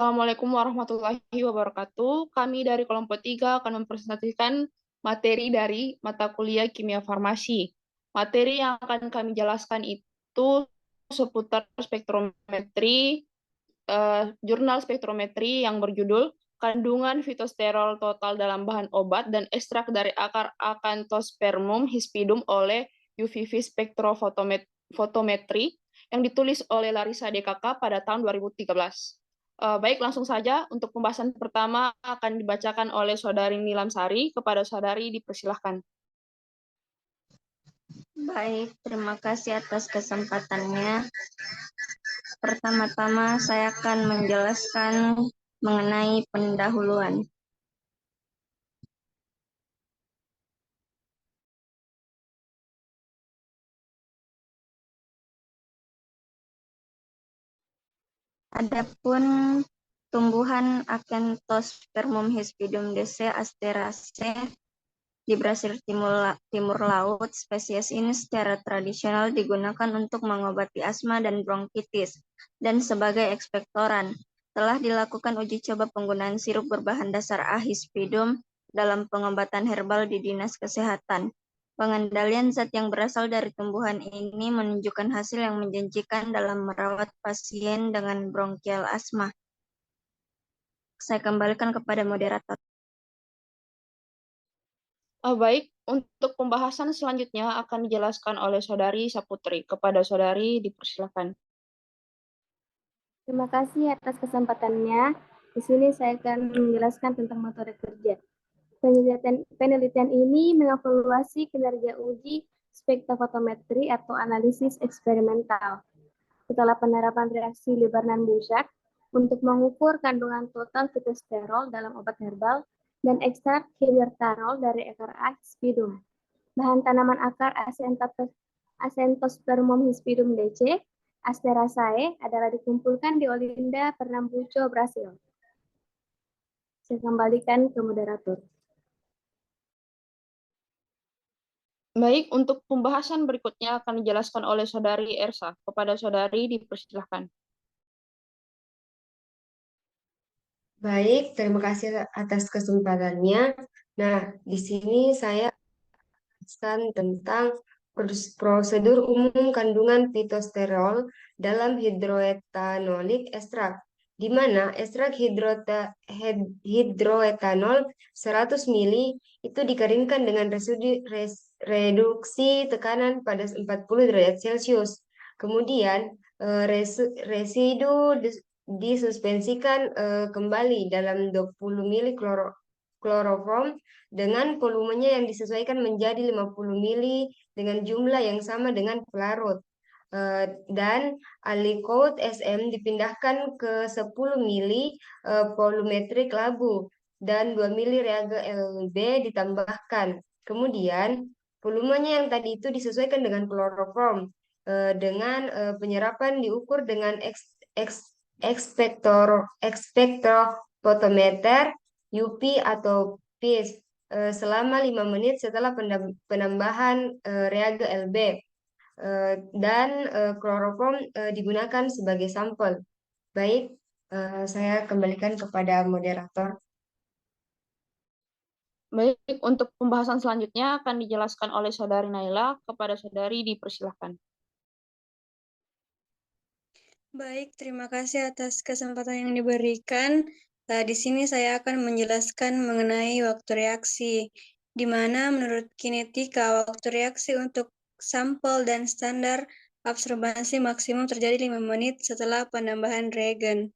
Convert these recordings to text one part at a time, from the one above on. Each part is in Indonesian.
Assalamualaikum warahmatullahi wabarakatuh. Kami dari kelompok 3 akan mempresentasikan materi dari mata kuliah Kimia Farmasi. Materi yang akan kami jelaskan itu seputar spektrometri, jurnal spektrometri yang berjudul Kandungan fitosterol total dalam bahan obat dan ekstrak dari akar Acanthospermum hispidum oleh UVV spektrofotometri yang ditulis oleh Larissa DKK pada tahun 2013. Baik, langsung saja untuk pembahasan pertama akan dibacakan oleh Saudari Nilam Sari. Kepada Saudari dipersilahkan. Baik, terima kasih atas kesempatannya. Pertama-tama saya akan menjelaskan mengenai pendahuluan. Adapun tumbuhan Acanthospermum hispidum DC asteraceae di Brasil Timur Laut, spesies ini secara tradisional digunakan untuk mengobati asma dan bronkitis dan sebagai ekspektoran. Telah dilakukan uji coba penggunaan sirup berbahan dasar A. hispidum dalam pengobatan herbal di Dinas Kesehatan. Pengendalian zat yang berasal dari tumbuhan ini menunjukkan hasil yang menjanjikan dalam merawat pasien dengan bronkial asma. Saya kembalikan kepada moderator. Baik, untuk pembahasan selanjutnya akan dijelaskan oleh Saudari Saputri. Kepada Saudari dipersilakan. Terima kasih atas kesempatannya. Di sini saya akan menjelaskan tentang metode kerja. Penelitian ini mengevaluasi kinerja uji spektrofotometri atau analisis eksperimental setelah penerapan reaksi Lieberman-Bouchard untuk mengukur kandungan total fitosterol dalam obat herbal dan ekstrak hydroterol dari akar hispidum. Bahan tanaman akar Acanthospermum hispidum DC Asteraceae adalah dikumpulkan di Olinda, Pernambuco, Brasil. Saya kembalikan ke moderator. Baik, untuk pembahasan berikutnya akan dijelaskan oleh Saudari Ersa. Kepada Saudari dipersilahkan. Baik, terima kasih atas kesempatannya. Nah, di sini saya akan tentang prosedur umum kandungan fitosterol dalam hidroetanolik ekstrak, di mana ekstrak hidroetanol 100 ml itu dikeringkan dengan reduksi tekanan pada 40 derajat Celcius. Kemudian residu disuspensikan kembali dalam 20 ml kloroform dengan volumenya yang disesuaikan menjadi 50 mili dengan jumlah yang sama dengan pelarut. Dan Aliquot SM dipindahkan ke 10 mili volumetrik labu dan 2 mili reaga LB ditambahkan. Kemudian volumenya yang tadi itu disesuaikan dengan kloroform dengan penyerapan diukur dengan ekspektrofotometer UP atau PIS selama 5 menit setelah penambahan reaga LB dan kloroform digunakan sebagai sampel. Baik, saya kembalikan kepada moderator. Baik, untuk pembahasan selanjutnya akan dijelaskan oleh Saudari Naila. Kepada Saudari dipersilahkan. Baik, terima kasih atas kesempatan yang diberikan. Di sini saya akan menjelaskan mengenai waktu reaksi, di mana menurut kinetika waktu reaksi untuk sampel dan standar absorbansi maksimum terjadi 5 menit setelah penambahan reagen,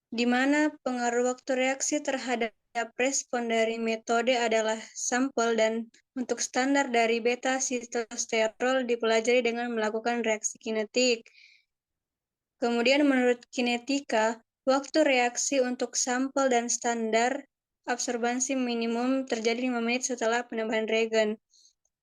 di mana pengaruh waktu reaksi terhadap respon dari metode adalah sampel dan untuk standar dari beta sitosterol dipelajari dengan melakukan reaksi kinetik. Kemudian menurut kinetika, waktu reaksi untuk sampel dan standar absorbansi minimum terjadi 5 menit setelah penambahan reagen.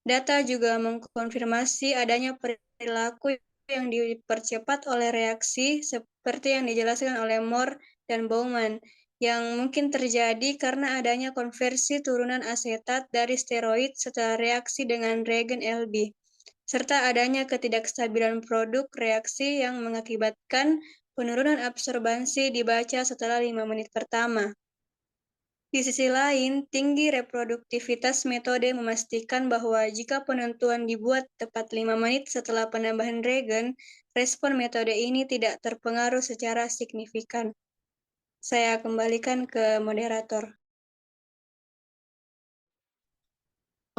Data juga mengkonfirmasi adanya perilaku yang dipercepat oleh reaksi seperti yang dijelaskan oleh Moore dan Bowman, yang mungkin terjadi karena adanya konversi turunan asetat dari steroid setelah reaksi dengan reagen LB, serta adanya ketidakstabilan produk reaksi yang mengakibatkan penurunan absorbansi dibaca setelah 5 menit pertama. Di sisi lain, tinggi reproduktivitas metode memastikan bahwa jika penentuan dibuat tepat 5 menit setelah penambahan regen, respon metode ini tidak terpengaruh secara signifikan. Saya kembalikan ke moderator.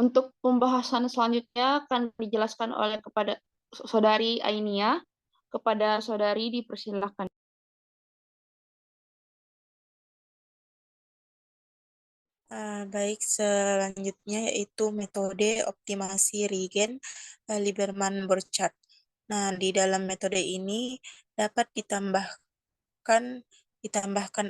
Untuk pembahasan selanjutnya akan dijelaskan oleh kepada Saudari Ainia. Kepada Saudari dipersilakan. Baik, selanjutnya yaitu metode optimasi regen Lieberman-Burchard. Nah, di dalam metode ini dapat ditambahkan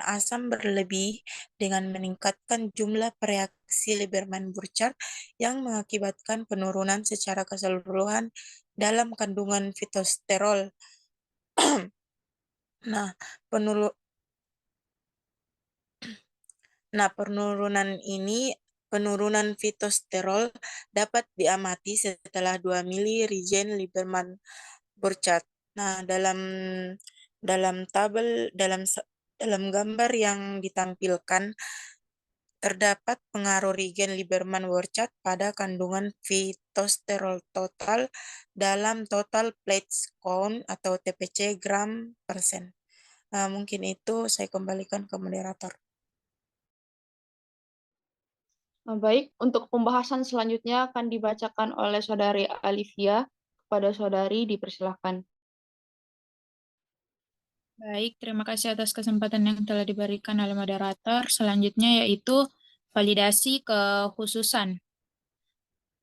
asam berlebih dengan meningkatkan jumlah reaksi Lieberman-Burchard yang mengakibatkan penurunan secara keseluruhan dalam kandungan fitosterol. Nah, penurunan fitosterol dapat diamati setelah 2 mili regen Lieberman-Burchard. Nah, dalam gambar yang ditampilkan terdapat pengaruh regen Lieberman-Burchard pada kandungan fitosterol total dalam total platelet count atau TPC gram persen. Nah, mungkin itu saya kembalikan ke moderator. Baik, untuk pembahasan selanjutnya akan dibacakan oleh Saudari Alivia. Kepada Saudari dipersilakan. Baik, terima kasih atas kesempatan yang telah diberikan oleh moderator. Selanjutnya yaitu validasi kekhususan.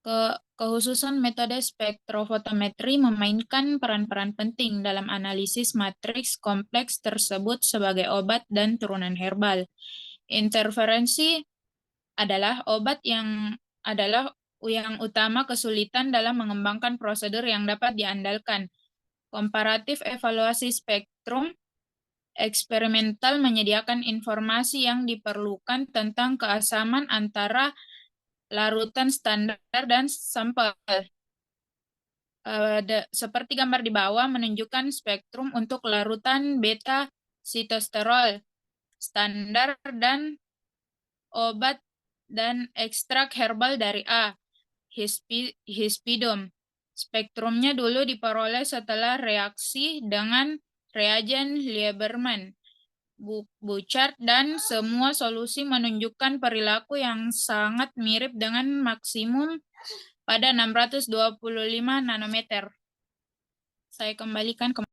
Kekhususan metode spektrofotometri memainkan peran-peran penting dalam analisis matriks kompleks tersebut sebagai obat dan turunan herbal. Interferensi adalah obat yang utama kesulitan dalam mengembangkan prosedur yang dapat diandalkan. Komparatif evaluasi spektrum eksperimental menyediakan informasi yang diperlukan tentang keasaman antara larutan standar dan sampel. Seperti gambar di bawah menunjukkan spektrum untuk larutan beta sitosterol standar dan obat dan ekstrak herbal dari A, Hispidum. Spektrumnya dulu diperoleh setelah reaksi dengan reagen Lieberman, Burchard, dan semua solusi menunjukkan perilaku yang sangat mirip dengan maksimum pada 625 nanometer. Saya kembalikan ke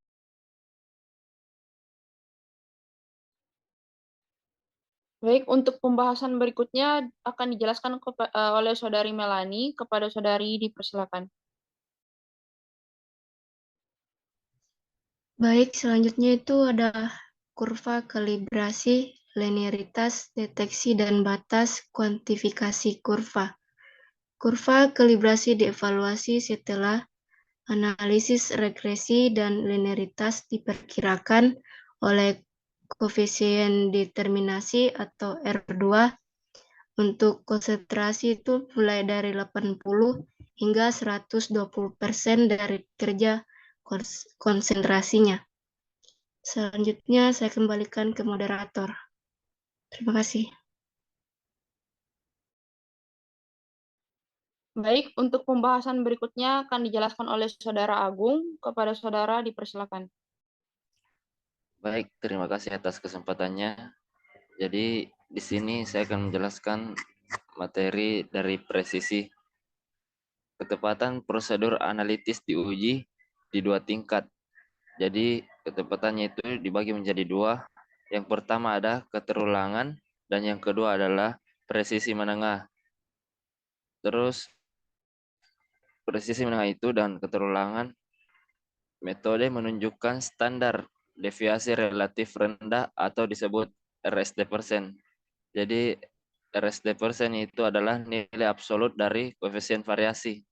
Baik, untuk pembahasan berikutnya akan dijelaskan oleh Saudari Melani. Kepada Saudari dipersilakan. Baik, selanjutnya itu ada kurva kalibrasi, linearitas, deteksi, dan batas kuantifikasi kurva. Kurva kalibrasi dievaluasi setelah analisis regresi dan linearitas diperkirakan oleh koefisien determinasi atau R2 untuk konsentrasi itu mulai dari 80 hingga 120% dari kerja konsentrasinya. Selanjutnya saya kembalikan ke moderator. Terima kasih. Baik, untuk pembahasan berikutnya akan dijelaskan oleh Saudara Agung. Kepada Saudara dipersilakan. Baik, terima kasih atas kesempatannya. Jadi di sini saya akan menjelaskan materi dari presisi. Ketepatan prosedur analitis diuji di 2 tingkat. Jadi ketepatannya itu dibagi menjadi 2. Yang pertama ada keterulangan dan yang kedua adalah presisi menengah. Terus presisi menengah itu dan keterulangan metode menunjukkan standar deviasi relatif rendah atau disebut RSD persen. Jadi RSD persen itu adalah nilai absolut dari koefisien variasi.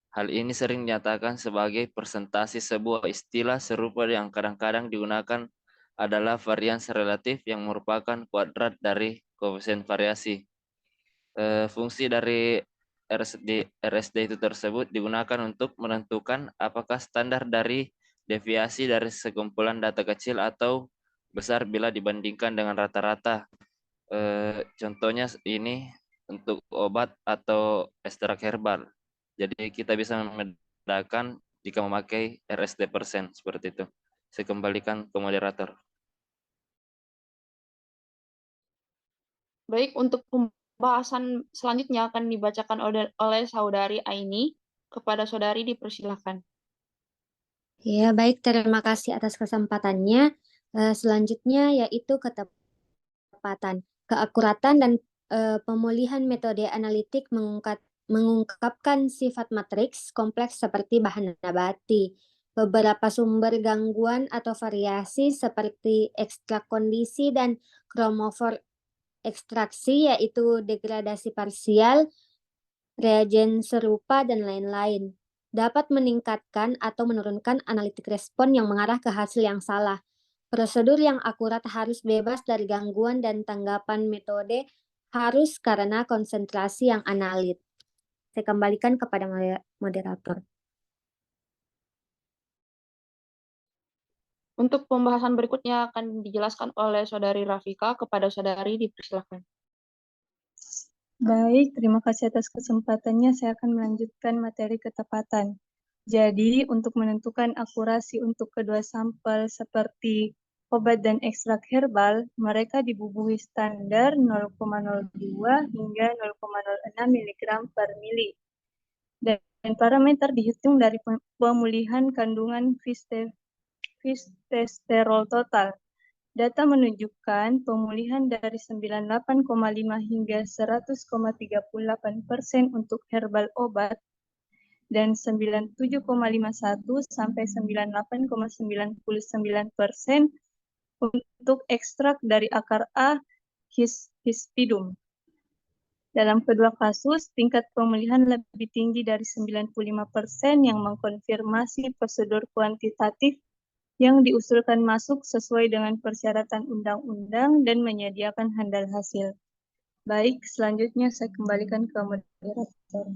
Hal ini sering dinyatakan sebagai persentase. Sebuah istilah serupa yang kadang-kadang digunakan adalah varians relatif yang merupakan kuadrat dari koefisien variasi. Fungsi dari RSD itu tersebut digunakan untuk menentukan apakah standar dari deviasi dari sekumpulan data kecil atau besar bila dibandingkan dengan rata-rata. Contohnya ini untuk obat atau ekstrak herbal. Jadi kita bisa membedakan jika memakai RSD%, seperti itu. Saya kembalikan ke moderator. Baik, untuk pembahasan selanjutnya akan dibacakan oleh Saudari Aini. Kepada Saudari dipersilakan. Ya, baik. Terima kasih atas kesempatannya. Selanjutnya yaitu ketepatan, keakuratan, dan pemulihan metode analitik mengungkapkan sifat matriks kompleks seperti bahan nabati. Beberapa sumber gangguan atau variasi seperti ekstrak kondisi dan chromophore ekstraksi, yaitu degradasi parsial, reagen serupa, dan lain-lain, dapat meningkatkan atau menurunkan analitik respon yang mengarah ke hasil yang salah. Prosedur yang akurat harus bebas dari gangguan dan tanggapan metode harus karena konsentrasi yang analit. Saya kembalikan kepada moderator. Untuk pembahasan berikutnya akan dijelaskan oleh Saudari Rafika. Kepada Saudari dipersilakan. Baik, terima kasih atas kesempatannya. Saya akan melanjutkan materi ketepatan. Jadi, untuk menentukan akurasi untuk kedua sampel seperti obat dan ekstrak herbal, mereka dibubuhi standar 0,02 hingga 0,06 mg per mili. Dan parameter dihitung dari pemulihan kandungan fistesterol total. Data menunjukkan pemulihan dari 98,5 hingga 100,38% untuk herbal obat dan 97,51 sampai 98,99% untuk ekstrak dari akar A hispidum. Dalam kedua kasus, tingkat pemulihan lebih tinggi dari 95% yang mengkonfirmasi prosedur kuantitatif yang diusulkan masuk sesuai dengan persyaratan undang-undang dan menyediakan handal hasil. Baik, selanjutnya saya kembalikan ke moderator.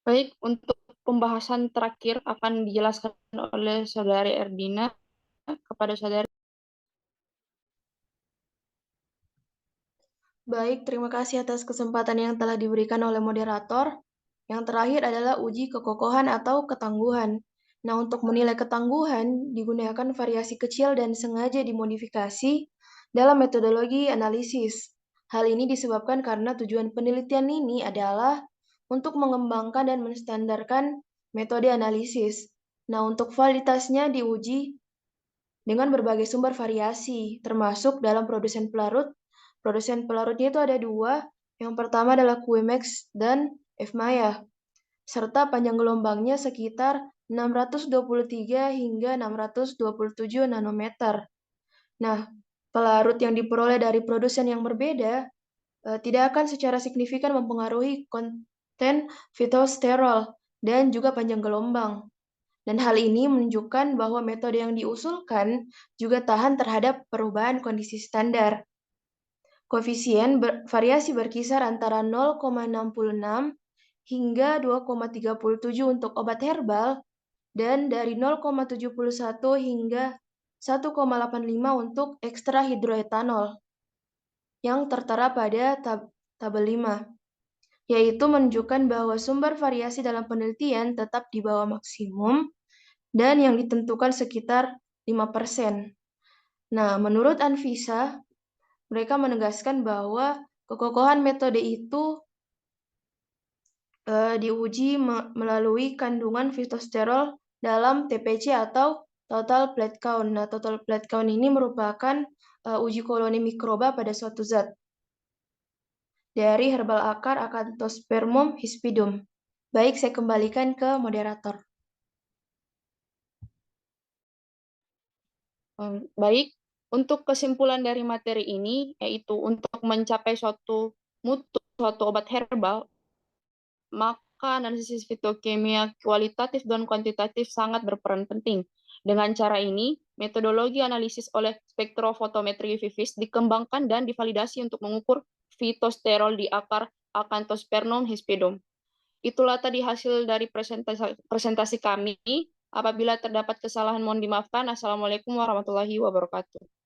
Baik, untuk pembahasan terakhir akan dijelaskan oleh Saudari Erdina. Kepada Saudari. Baik, terima kasih atas kesempatan yang telah diberikan oleh moderator. Yang terakhir adalah uji kekokohan atau ketangguhan. Nah, untuk menilai ketangguhan, digunakan variasi kecil dan sengaja dimodifikasi dalam metodologi analisis. Hal ini disebabkan karena tujuan penelitian ini adalah untuk mengembangkan dan menstandarkan metode analisis. Nah, untuk validitasnya diuji dengan berbagai sumber variasi, termasuk dalam produsen pelarut. Produsen pelarutnya itu ada dua. Yang pertama adalah QMX dan Fmaya, serta panjang gelombangnya sekitar 623 hingga 627 nanometer. Nah, pelarut yang diperoleh dari produsen yang berbeda tidak akan secara signifikan mempengaruhi konten fitosterol dan juga panjang gelombang. Dan hal ini menunjukkan bahwa metode yang diusulkan juga tahan terhadap perubahan kondisi standar. Koefisien variasi berkisar antara 0,66 hingga 2,37 untuk obat herbal dan dari 0,71 hingga 1,85 untuk ekstra hidroetanol yang tertera pada tabel 5, yaitu menunjukkan bahwa sumber variasi dalam penelitian tetap di bawah maksimum dan yang ditentukan sekitar 5%. Nah, menurut Anvisa, mereka menegaskan bahwa kekokohan metode itu diuji melalui kandungan fitosterol dalam TPC atau total plate count. Nah, total plate count ini merupakan uji koloni mikroba pada suatu zat dari herbal akar Acanthospermum hispidum. Baik, saya kembalikan ke moderator. Baik, untuk kesimpulan dari materi ini, yaitu untuk mencapai suatu mutu suatu obat herbal, maka analisis fitokimia kualitatif dan kuantitatif sangat berperan penting. Dengan cara ini, metodologi analisis oleh spektrofotometri VIVIS dikembangkan dan divalidasi untuk mengukur fitosterol di akar Acanthospermum hispidum. Itulah tadi hasil dari presentasi kami. Apabila terdapat kesalahan mohon dimaafkan. Assalamualaikum warahmatullahi wabarakatuh.